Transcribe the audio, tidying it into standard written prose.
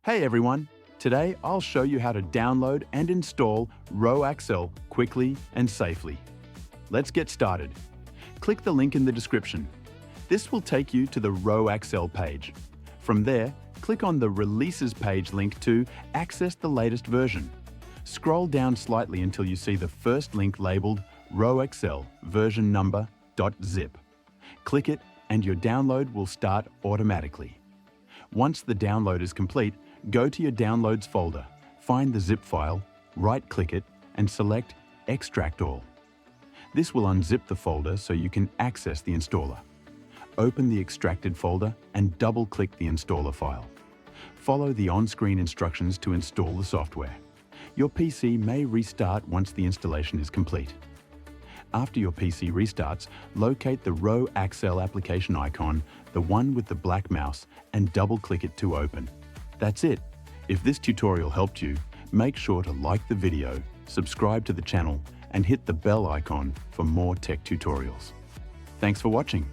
Hey everyone! Today I'll show you how to download and install Accel quickly and safely. Let's get started. Click the link in the description. This will take you to the Accel page. From there, click on the Releases page link to access the latest version. Scroll down slightly until you see the first link labeled Accel version number.zip. Click it and your download will start automatically. Once the download is complete, go to your Downloads folder, find the zip file, right-click it, and select Extract All. This will unzip the folder so you can access the installer. Open the extracted folder and double-click the installer file. Follow the on-screen instructions to install the software. Your PC may restart once the installation is complete. After your PC restarts, locate the Accel application icon, the one with the black mouse, and double-click it to open. That's it. If this tutorial helped you, make sure to like the video, subscribe to the channel, and hit the bell icon for more tech tutorials. Thanks for watching.